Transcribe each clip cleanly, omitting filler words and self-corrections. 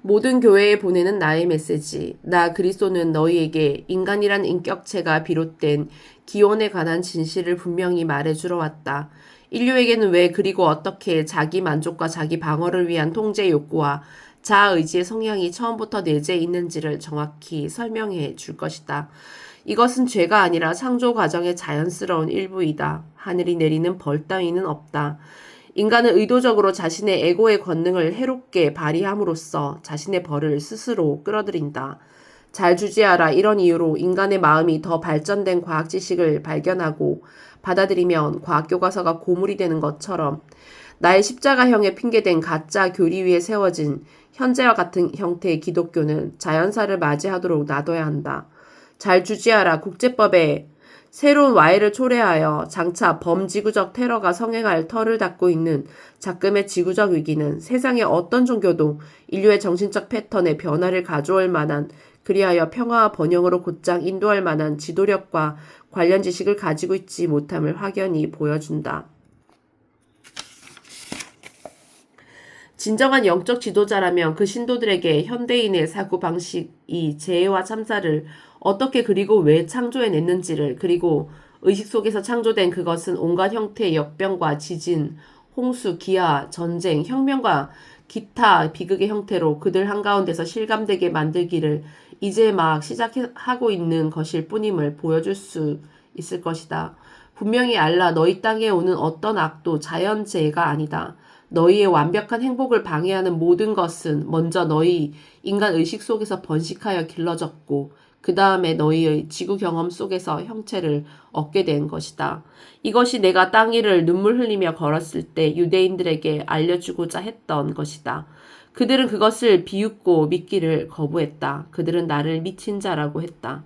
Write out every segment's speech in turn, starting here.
모든 교회에 보내는 나의 메시지. 나 그리스도는 너희에게 인간이란 인격체가 비롯된 기원에 관한 진실을 분명히 말해주러 왔다. 인류에게는 왜 그리고 어떻게 자기 만족과 자기 방어를 위한 통제 욕구와 자아 의지의 성향이 처음부터 내재해 있는지를 정확히 설명해 줄 것이다. 이것은 죄가 아니라 창조 과정의 자연스러운 일부이다. 하늘이 내리는 벌 따위는 없다. 인간은 의도적으로 자신의 에고의 권능을 해롭게 발휘함으로써 자신의 벌을 스스로 끌어들인다. 잘 주지하라. 이런 이유로 인간의 마음이 더 발전된 과학 지식을 발견하고 받아들이면 과학 교과서가 고물이 되는 것처럼 나의 십자가형에 핑계된 가짜 교리 위에 세워진 현재와 같은 형태의 기독교는 자연사를 맞이하도록 놔둬야 한다. 잘 주지하라. 국제법에 새로운 와해를 초래하여 장차 범지구적 테러가 성행할 터를 닫고 있는 작금의 지구적 위기는 세상의 어떤 종교도 인류의 정신적 패턴에 변화를 가져올 만한, 그리하여 평화와 번영으로 곧장 인도할 만한 지도력과 관련 지식을 가지고 있지 못함을 확연히 보여준다. 진정한 영적 지도자라면 그 신도들에게 현대인의 사고방식이 재해와 참사를 어떻게 그리고 왜 창조해냈는지를, 그리고 의식 속에서 창조된 그것은 온갖 형태의 역병과 지진, 홍수, 기아, 전쟁, 혁명과 기타 비극의 형태로 그들 한가운데서 실감되게 만들기를 이제 막 시작하고 있는 것일 뿐임을 보여줄 수 있을 것이다. 분명히 알라. 너희 땅에 오는 어떤 악도 자연재해가 아니다. 너희의 완벽한 행복을 방해하는 모든 것은 먼저 너희 인간 의식 속에서 번식하여 길러졌고 그 다음에 너희의 지구 경험 속에서 형체를 얻게 된 것이다. 이것이 내가 땅 위를 눈물 흘리며 걸었을 때 유대인들에게 알려주고자 했던 것이다. 그들은 그것을 비웃고 믿기를 거부했다. 그들은 나를 미친 자라고 했다.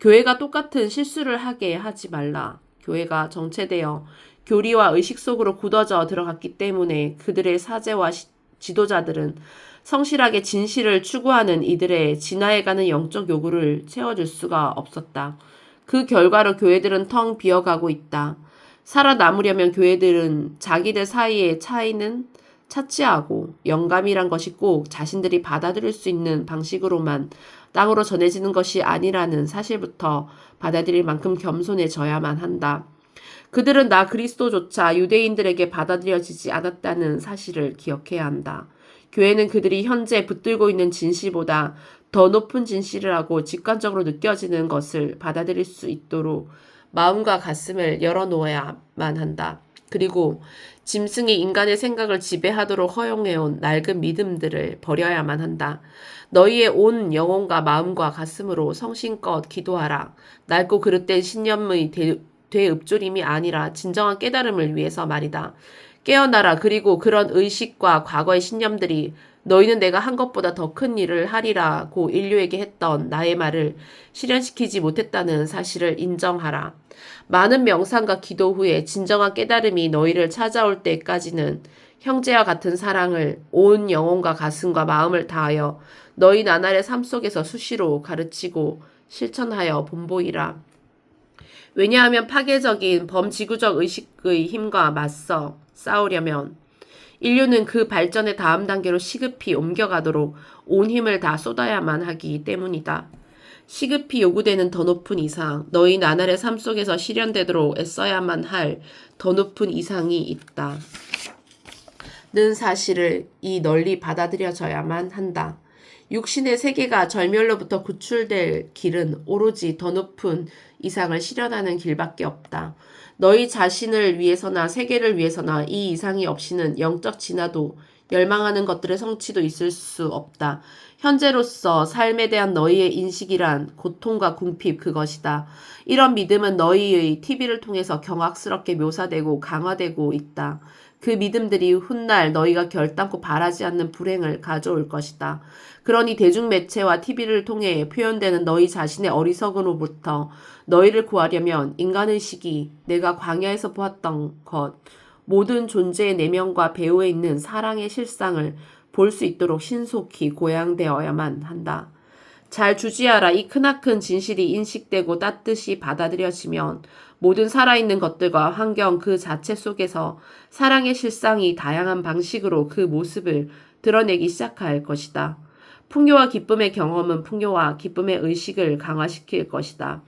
교회가 똑같은 실수를 하게 하지 말라. 교회가 정체되어 교리와 의식 속으로 굳어져 들어갔기 때문에 그들의 사제와 지도자들은 성실하게 진실을 추구하는 이들의 진화해가는 영적 요구를 채워줄 수가 없었다. 그 결과로 교회들은 텅 비어가고 있다. 살아남으려면 교회들은 자기들 사이의 차이는 차치하고 영감이란 것이 꼭 자신들이 받아들일 수 있는 방식으로만 땅으로 전해지는 것이 아니라는 사실부터 받아들일 만큼 겸손해져야만 한다. 그들은 나 그리스도조차 유대인들에게 받아들여지지 않았다는 사실을 기억해야 한다. 교회는 그들이 현재 붙들고 있는 진실보다 더 높은 진실이라고 직관적으로 느껴지는 것을 받아들일 수 있도록 마음과 가슴을 열어놓아야만 한다. 그리고 짐승이 인간의 생각을 지배하도록 허용해온 낡은 믿음들을 버려야만 한다. 너희의 온 영혼과 마음과 가슴으로 성심껏 기도하라. 낡고 그릇된 신념의 되읍조림이 아니라 진정한 깨달음을 위해서 말이다. 깨어나라. 그리고 그런 의식과 과거의 신념들이 너희는 내가 한 것보다 더 큰 일을 하리라고 인류에게 했던 나의 말을 실현시키지 못했다는 사실을 인정하라. 많은 명상과 기도 후에 진정한 깨달음이 너희를 찾아올 때까지는 형제와 같은 사랑을 온 영혼과 가슴과 마음을 다하여 너희 나날의 삶 속에서 수시로 가르치고 실천하여 본보이라. 왜냐하면 파괴적인 범지구적 의식의 힘과 맞서 싸우려면 인류는 그 발전의 다음 단계로 시급히 옮겨가도록 온 힘을 다 쏟아야만 하기 때문이다. 시급히 요구되는 더 높은 이상, 너희 나날의 삶 속에서 실현되도록 애써야만 할 더 높은 이상이 있다. 는 사실을 이 널리 받아들여져야만 한다. 육신의 세계가 절멸로부터 구출될 길은 오로지 더 높은 이상을 실현하는 길밖에 없다. 너희 자신을 위해서나 세계를 위해서나 이 이상이 없이는 영적 진화도 열망하는 것들의 성취도 있을 수 없다. 현재로서 삶에 대한 너희의 인식이란 고통과 궁핍 그것이다. 이런 믿음은 너희의 TV를 통해서 경악스럽게 묘사되고 강화되고 있다. 그 믿음들이 훗날 너희가 결단코 바라지 않는 불행을 가져올 것이다. 그러니 대중매체와 TV를 통해 표현되는 너희 자신의 어리석음으로부터 너희를 구하려면 인간의식이 내가 광야에서 보았던 것, 모든 존재의 내면과 배후에 있는 사랑의 실상을 볼 수 있도록 신속히 고양되어야만 한다. 잘 주지하라. 이 크나큰 진실이 인식되고 따뜻이 받아들여지면 모든 살아있는 것들과 환경 그 자체 속에서 사랑의 실상이 다양한 방식으로 그 모습을 드러내기 시작할 것이다. 풍요와 기쁨의 경험은 풍요와 기쁨의 의식을 강화시킬 것이다.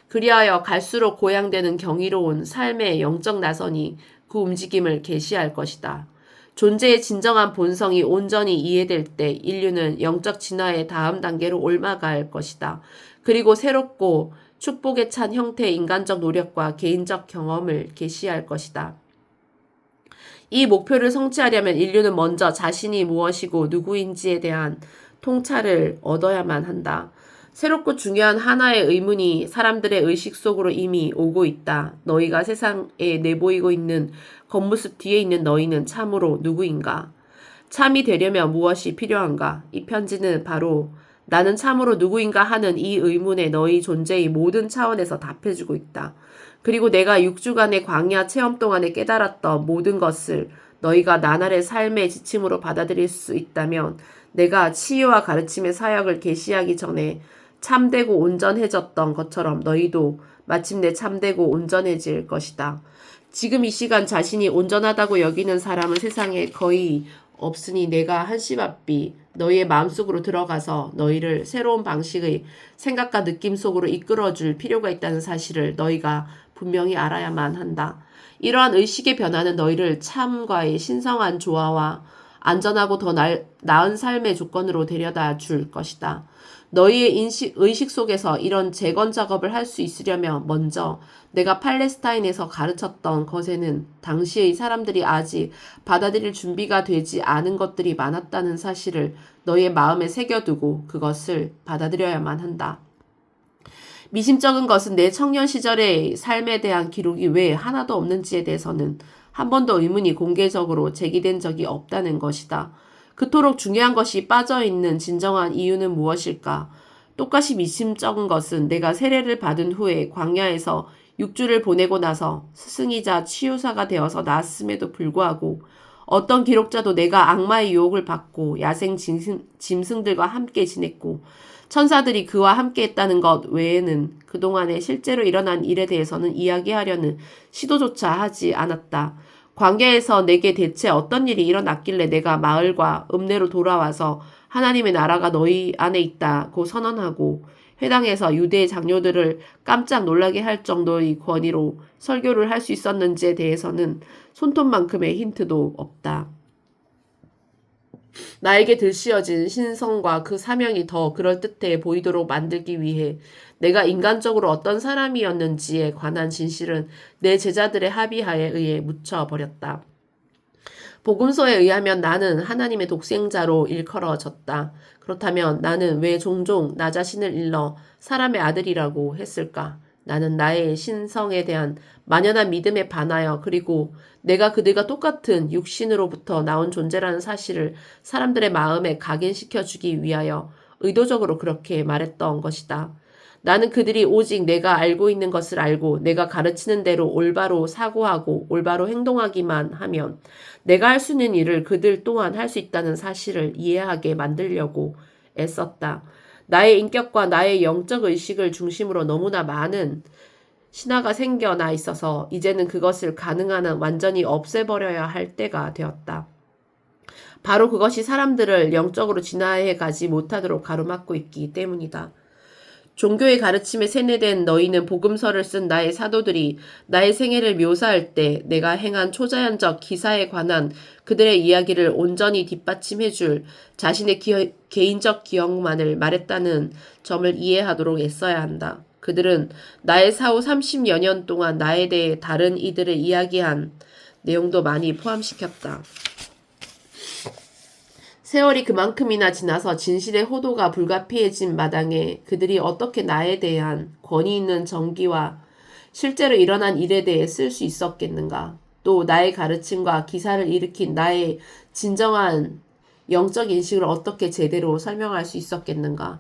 그리하여 갈수록 고양되는 경이로운 삶의 영적 나선이 그 움직임을 계시할 것이다. 존재의 진정한 본성이 온전히 이해될 때 인류는 영적 진화의 다음 단계로 올라갈 것이다. 그리고 새롭고 축복에 찬 형태의 인간적 노력과 개인적 경험을 계시할 것이다. 이 목표를 성취하려면 인류는 먼저 자신이 무엇이고 누구인지에 대한 통찰을 얻어야만 한다. 새롭고 중요한 하나의 의문이 사람들의 의식 속으로 이미 오고 있다. 너희가 세상에 내보이고 있는 겉모습 뒤에 있는 너희는 참으로 누구인가? 참이 되려면 무엇이 필요한가? 이 편지는 바로 나는 참으로 누구인가 하는 이 의문에 너희 존재의 모든 차원에서 답해주고 있다. 그리고 내가 6주간의 광야 체험 동안에 깨달았던 모든 것을 너희가 나날의 삶의 지침으로 받아들일 수 있다면 내가 치유와 가르침의 사역을 계시하기 전에 참되고 온전해졌던 것처럼 너희도 마침내 참되고 온전해질 것이다. 지금 이 시간 자신이 온전하다고 여기는 사람은 세상에 거의 없으니 내가 한시바삐 너희의 마음속으로 들어가서 너희를 새로운 방식의 생각과 느낌 속으로 이끌어줄 필요가 있다는 사실을 너희가 분명히 알아야만 한다. 이러한 의식의 변화는 너희를 참과의 신성한 조화와 안전하고 더 나은 삶의 조건으로 데려다 줄 것이다. 너희의 의식 속에서 이런 재건 작업을 할 수 있으려면 먼저 내가 팔레스타인에서 가르쳤던 것에는 당시의 사람들이 아직 받아들일 준비가 되지 않은 것들이 많았다는 사실을 너희의 마음에 새겨두고 그것을 받아들여야만 한다. 미심쩍은 것은 내 청년 시절의 삶에 대한 기록이 왜 하나도 없는지에 대해서는 한 번도 의문이 공개적으로 제기된 적이 없다는 것이다. 그토록 중요한 것이 빠져있는 진정한 이유는 무엇일까? 똑같이 미심쩍은 것은 내가 세례를 받은 후에 광야에서 6주를 보내고 나서 스승이자 치유사가 되어서 나았음에도 불구하고 어떤 기록자도 내가 악마의 유혹을 받고 야생 짐승들과 함께 지냈고 천사들이 그와 함께 했다는 것 외에는 그동안에 실제로 일어난 일에 대해서는 이야기하려는 시도조차 하지 않았다. 광야에서 내게 대체 어떤 일이 일어났길래 내가 마을과 읍내로 돌아와서 하나님의 나라가 너희 안에 있다고 선언하고 회당에서 유대의 장로들을 깜짝 놀라게 할 정도의 권위로 설교를 할 수 있었는지에 대해서는 손톱만큼의 힌트도 없다. 나에게 들씌어진 신성과 그 사명이 더 그럴듯해 보이도록 만들기 위해 내가 인간적으로 어떤 사람이었는지에 관한 진실은 내 제자들의 합의하에 의해 묻혀버렸다. 복음서에 의하면 나는 하나님의 독생자로 일컬어졌다. 그렇다면 나는 왜 종종 나 자신을 일러 사람의 아들이라고 했을까? 나는 나의 신성에 대한 만연한 믿음에 반하여 그리고 내가 그들과 똑같은 육신으로부터 나온 존재라는 사실을 사람들의 마음에 각인시켜주기 위하여 의도적으로 그렇게 말했던 것이다. 나는 그들이 오직 내가 알고 있는 것을 알고 내가 가르치는 대로 올바로 사고하고 올바로 행동하기만 하면 내가 할 수 있는 일을 그들 또한 할 수 있다는 사실을 이해하게 만들려고 애썼다. 나의 인격과 나의 영적 의식을 중심으로 너무나 많은 신화가 생겨나 있어서 이제는 그것을 가능한 한 완전히 없애버려야 할 때가 되었다. 바로 그것이 사람들을 영적으로 진화해 가지 못하도록 가로막고 있기 때문이다. 종교의 가르침에 세뇌된 너희는 복음서를 쓴 나의 사도들이 나의 생애를 묘사할 때 내가 행한 초자연적 기사에 관한 그들의 이야기를 온전히 뒷받침해줄 자신의 개인적 기억만을 말했다는 점을 이해하도록 애써야 한다. 그들은 나의 사후 30여 년 동안 나에 대해 다른 이들을 이야기한 내용도 많이 포함시켰다. 세월이 그만큼이나 지나서 진실의 호도가 불가피해진 마당에 그들이 어떻게 나에 대한 권위 있는 정기와 실제로 일어난 일에 대해 쓸 수 있었겠는가? 또 나의 가르침과 기사를 일으킨 나의 진정한 영적 인식을 어떻게 제대로 설명할 수 있었겠는가?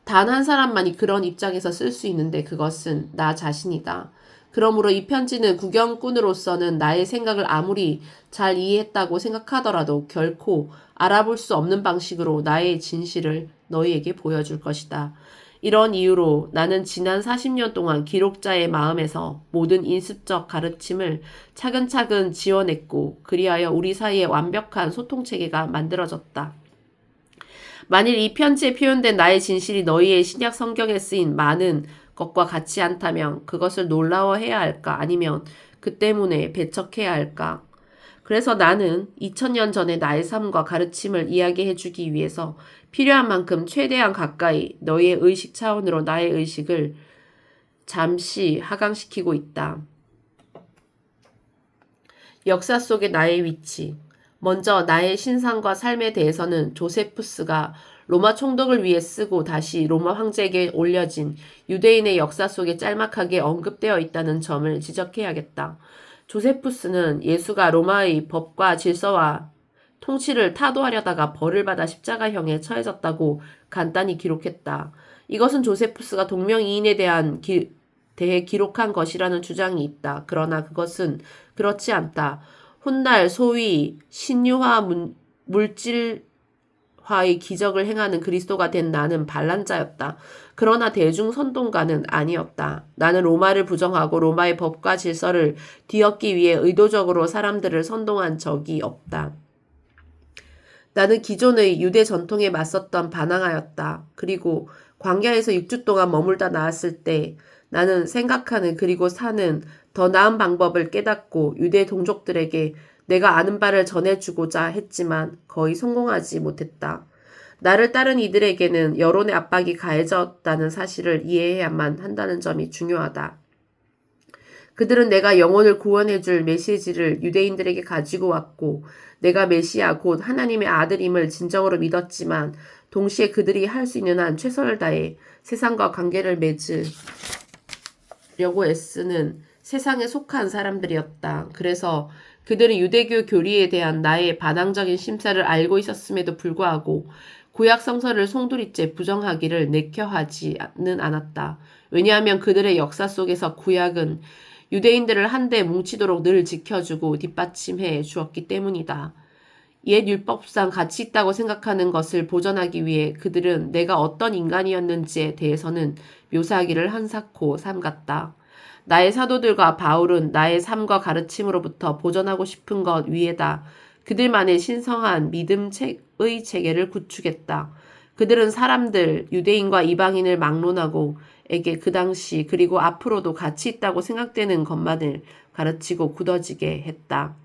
단 한 사람만이 그런 입장에서 쓸 수 있는데 그것은 나 자신이다. 그러므로 이 편지는 구경꾼으로서는 나의 생각을 아무리 잘 이해했다고 생각하더라도 결코 알아볼 수 없는 방식으로 나의 진실을 너희에게 보여줄 것이다. 이런 이유로 나는 지난 40년 동안 기록자의 마음에서 모든 인습적 가르침을 차근차근 지워냈고 그리하여 우리 사이에 완벽한 소통체계가 만들어졌다. 만일 이 편지에 표현된 나의 진실이 너희의 신약 성경에 쓰인 많은 것과 같지 않다면 그것을 놀라워해야 할까? 아니면 그 때문에 배척해야 할까? 그래서 나는 2000년 전의 나의 삶과 가르침을 이야기해주기 위해서 필요한 만큼 최대한 가까이 너희의 의식 차원으로 나의 의식을 잠시 하강시키고 있다. 역사 속의 나의 위치. 먼저 나의 신상과 삶에 대해서는 조세푸스가 로마 총독을 위해 쓰고 다시 로마 황제에게 올려진 유대인의 역사 속에 짤막하게 언급되어 있다는 점을 지적해야겠다. 조세푸스는 예수가 로마의 법과 질서와 통치를 타도하려다가 벌을 받아 십자가형에 처해졌다고 간단히 기록했다. 이것은 조세푸스가 동명이인에 대해 기록한 것이라는 주장이 있다. 그러나 그것은 그렇지 않다. 훗날 소위 신유화 물질화의 기적을 행하는 그리스도가 된 나는 반란자였다. 그러나 대중 선동가는 아니었다. 나는 로마를 부정하고 로마의 법과 질서를 뒤엎기 위해 의도적으로 사람들을 선동한 적이 없다. 나는 기존의 유대 전통에 맞섰던 반항하였다. 그리고 광야에서 6주 동안 머물다 나왔을 때 나는 생각하는 그리고 사는 더 나은 방법을 깨닫고 유대 동족들에게 내가 아는 바를 전해주고자 했지만 거의 성공하지 못했다. 나를 따른 이들에게는 여론의 압박이 가해졌다는 사실을 이해해야만 한다는 점이 중요하다. 그들은 내가 영혼을 구원해줄 메시지를 유대인들에게 가지고 왔고 내가 메시아 곧 하나님의 아들임을 진정으로 믿었지만 동시에 그들이 할 수 있는 한 최선을 다해 세상과 관계를 맺으려고 애쓰는 세상에 속한 사람들이었다. 그래서 그들은 유대교 교리에 대한 나의 반항적인 심사를 알고 있었음에도 불구하고 구약 성서를 송두리째 부정하기를 내켜하지는 않았다. 왜냐하면 그들의 역사 속에서 구약은 유대인들을 한데 뭉치도록 늘 지켜주고 뒷받침해 주었기 때문이다. 옛 율법상 가치 있다고 생각하는 것을 보존하기 위해 그들은 내가 어떤 인간이었는지에 대해서는 묘사하기를 한사코 삼갔다. 나의 사도들과 바울은 나의 삶과 가르침으로부터 보존하고 싶은 것 위에다 그들만의 신성한 믿음의 체계를 구축했다. 그들은 사람들, 유대인과 이방인을 막론하고 에게 그 당시 그리고 앞으로도 가치 있다고 생각되는 것만을 가르치고 굳어지게 했다.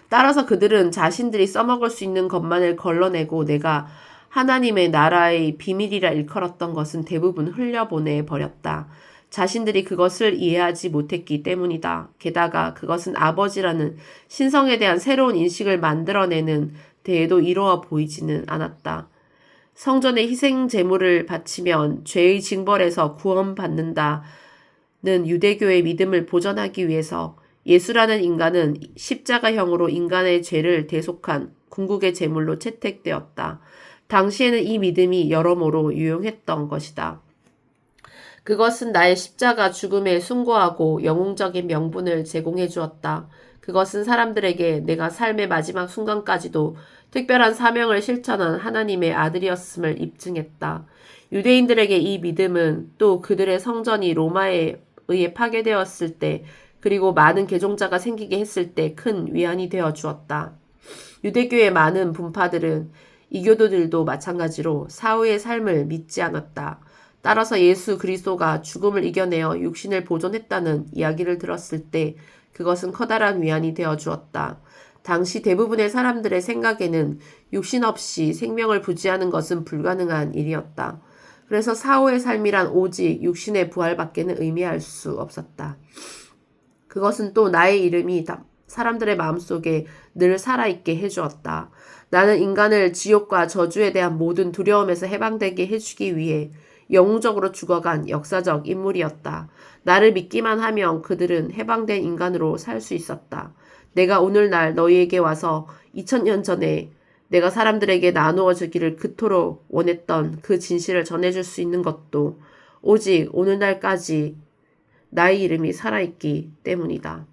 따라서 그들은 자신들이 써먹을 수 있는 것만을 걸러내고 내가 하나님의 나라의 비밀이라 일컬었던 것은 대부분 흘려보내 버렸다. 자신들이 그것을 이해하지 못했기 때문이다. 게다가 그것은 아버지라는 신성에 대한 새로운 인식을 만들어내는 데에도 이루어 보이지는 않았다. 성전에 희생 제물을 바치면 죄의 징벌에서 구원받는다는 유대교의 믿음을 보존하기 위해서 예수라는 인간은 십자가형으로 인간의 죄를 대속한 궁극의 제물로 채택되었다. 당시에는 이 믿음이 여러모로 유용했던 것이다. 그것은 나의 십자가 죽음에 숭고하고 영웅적인 명분을 제공해 주었다. 그것은 사람들에게 내가 삶의 마지막 순간까지도 특별한 사명을 실천한 하나님의 아들이었음을 입증했다. 유대인들에게 이 믿음은 또 그들의 성전이 로마에 의해 파괴되었을 때 그리고 많은 개종자가 생기게 했을 때 큰 위안이 되어 주었다. 유대교의 많은 분파들은 이교도들도 마찬가지로 사후의 삶을 믿지 않았다. 따라서 예수 그리스도가 죽음을 이겨내어 육신을 보존했다는 이야기를 들었을 때 그것은 커다란 위안이 되어 주었다. 당시 대부분의 사람들의 생각에는 육신 없이 생명을 부지하는 것은 불가능한 일이었다. 그래서 사후의 삶이란 오직 육신의 부활밖에는 의미할 수 없었다. 그것은 또 나의 이름이 사람들의 마음속에 늘 살아있게 해주었다. 나는 인간을 지옥과 저주에 대한 모든 두려움에서 해방되게 해주기 위해 영웅적으로 죽어간 역사적 인물이었다. 나를 믿기만 하면 그들은 해방된 인간으로 살 수 있었다. 내가 오늘날 너희에게 와서 2000년 전에 내가 사람들에게 나누어 주기를 그토록 원했던 그 진실을 전해줄 수 있는 것도 오직 오늘날까지 나의 이름이 살아있기 때문이다.